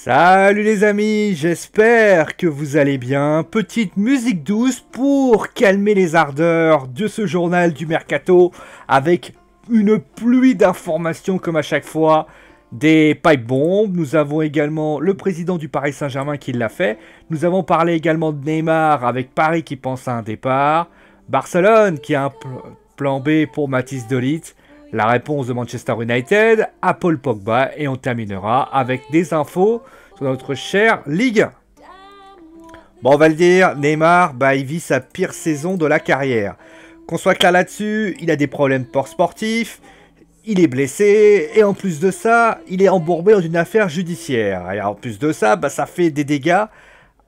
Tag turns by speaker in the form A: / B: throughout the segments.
A: Salut les amis, j'espère que vous allez bien. Petite musique douce pour calmer les ardeurs de ce journal du Mercato avec une pluie d'informations comme à chaque fois. Des pipe bombes, nous avons également le président du Paris Saint-Germain qui l'a fait. Nous avons parlé également de Neymar avec Paris qui pense à un départ. Barcelone qui a un plan B pour Matthijs de Ligt. La réponse de Manchester United à Paul Pogba et on terminera avec des infos sur notre chère Ligue 1. Bon, on va le dire, Neymar, il vit sa pire saison de la carrière. Qu'on soit clair là-dessus, il a des problèmes sportifs, il est blessé et en plus de ça, il est embourbé dans une affaire judiciaire. Et en plus de ça, ça fait des dégâts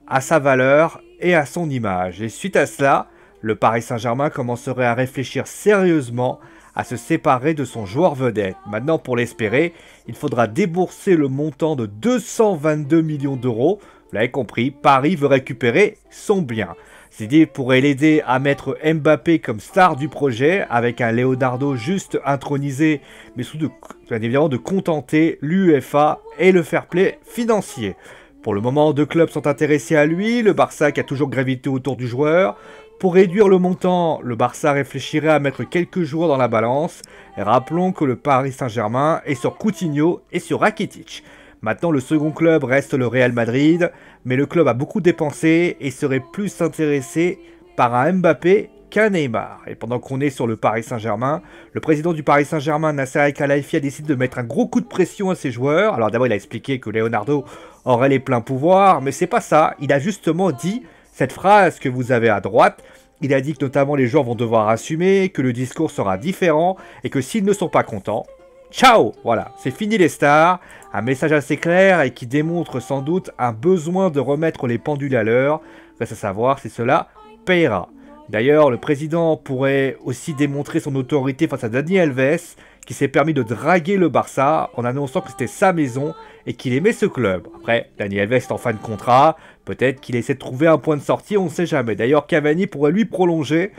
A: à sa valeur et à son image. Et suite à cela, le Paris Saint-Germain commencerait à réfléchir sérieusement à se séparer de son joueur vedette. Maintenant, pour l'espérer, il faudra débourser le montant de 222 millions d'euros. Vous l'avez compris, Paris veut récupérer son bien. Cette idée pourrait l'aider à mettre Mbappé comme star du projet, avec un Leonardo juste intronisé, mais sous bien évidemment de contenter l'UEFA et le fair play financier. Pour le moment, deux clubs sont intéressés à lui, le Barça qui a toujours gravité autour du joueur. Pour réduire le montant, le Barça réfléchirait à mettre quelques joueurs dans la balance. Et rappelons que le Paris Saint-Germain est sur Coutinho et sur Rakitic. Maintenant, le second club reste le Real Madrid, mais le club a beaucoup dépensé et serait plus intéressé par un Mbappé qu'un Neymar. Et pendant qu'on est sur le Paris Saint-Germain, le président du Paris Saint-Germain, Nasser Al-Khelaifi, a décidé de mettre un gros coup de pression à ses joueurs. Alors d'abord, il a expliqué que Leonardo aurait les pleins pouvoirs, mais c'est pas ça. Il a justement dit cette phrase que vous avez à droite. Il a dit que notamment les joueurs vont devoir assumer, que le discours sera différent et que s'ils ne sont pas contents, ciao! Voilà, c'est fini les stars. Un message assez clair et qui démontre sans doute un besoin de remettre les pendules à l'heure. Reste à savoir si cela payera. D'ailleurs, le président pourrait aussi démontrer son autorité face à Dani Alves, qui s'est permis de draguer le Barça en annonçant que c'était sa maison et qu'il aimait ce club. Après, Dani Alves est en fin de contrat, peut-être qu'il essaie de trouver un point de sortie, on ne sait jamais. D'ailleurs, Cavani pourrait lui prolonger.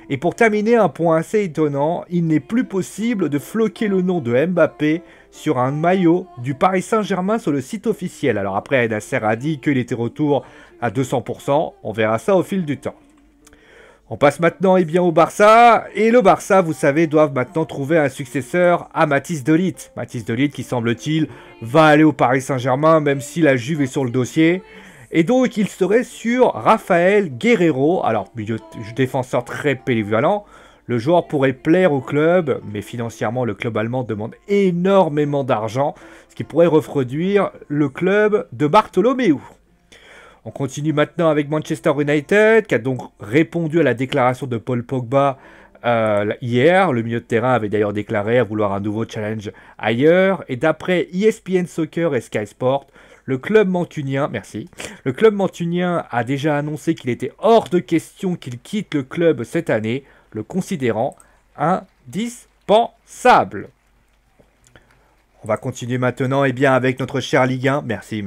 A: Et pour terminer, un point assez étonnant, il n'est plus possible de floquer le nom de Mbappé sur un maillot du Paris Saint-Germain sur le site officiel. Alors après, Nasser a dit qu'il était retour à 200%, on verra ça au fil du temps. On passe maintenant au Barça, et le Barça, vous savez, doivent maintenant trouver un successeur à Matthijs de Ligt. Matthijs de Ligt qui, semble-t-il, va aller au Paris Saint-Germain, même si la Juve est sur le dossier. Et donc, il serait sur Raphaël Guerreiro, alors milieu défenseur très polyvalent. Le joueur pourrait plaire au club, mais financièrement, le club allemand demande énormément d'argent, ce qui pourrait refroidir le club de Bartomeu. On continue maintenant avec Manchester United, qui a donc répondu à la déclaration de Paul Pogba hier. Le milieu de terrain avait d'ailleurs déclaré à vouloir un nouveau challenge ailleurs. Et d'après ESPN Soccer et Sky Sport, le club mancunien a déjà annoncé qu'il était hors de question qu'il quitte le club cette année, le considérant indispensable. On va continuer maintenant avec notre cher Ligue 1. Merci.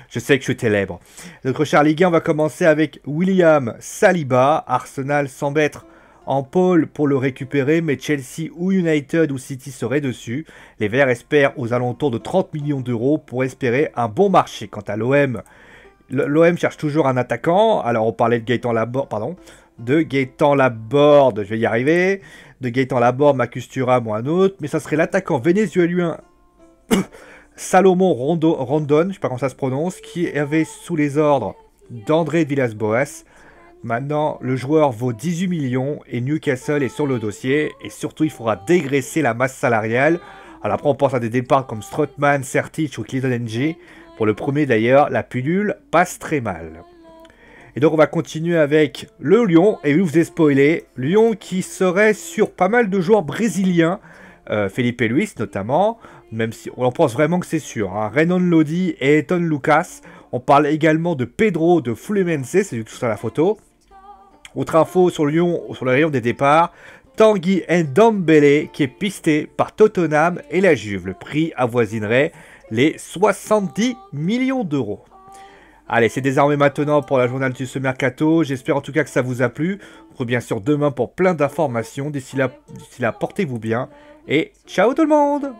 A: Je sais que je suis ténèbre. Notre cher Ligue 1, on va commencer avec William Saliba. Arsenal semble être en pôle pour le récupérer, mais Chelsea ou United ou City seraient dessus. Les Verts espèrent aux alentours de 30 millions d'euros pour espérer un bon marché. Quant à l'OM, l'OM cherche toujours un attaquant. Alors on parlait de Gaëtan Laborde, je vais y arriver. De Gaëtan Laborde, Marcus Thuram ou un autre. Mais ça serait l'attaquant vénézuélien Salomon Rondon, je ne sais pas comment ça se prononce, qui avait sous les ordres d'André Villas-Boas. Maintenant, le joueur vaut 18 millions et Newcastle est sur le dossier. Et surtout, il faudra dégraisser la masse salariale. Alors après, on pense à des départs comme Strootman, Sertic ou Clayton NG. Pour le premier d'ailleurs, la pilule passe très mal. Et donc, on va continuer avec le Lyon. Et je vous ai spoilé, Lyon qui serait sur pas mal de joueurs brésiliens. Felipe Luis notamment, même si on en pense vraiment que c'est sûr. Renan Lodi et Eton Lucas. On parle également de Pedro de Fluminense, c'est tout ça la photo. Autre info sur Lyon, sur le rayon des départs, Tanguy Ndombele qui est pisté par Tottenham et la Juve. Le prix avoisinerait les 70 millions d'euros. Allez, c'est désormais maintenant pour la journal de ce mercato. J'espère en tout cas que ça vous a plu. On se retrouve bien sûr demain pour plein d'informations. D'ici là, portez-vous bien. Et ciao tout le monde!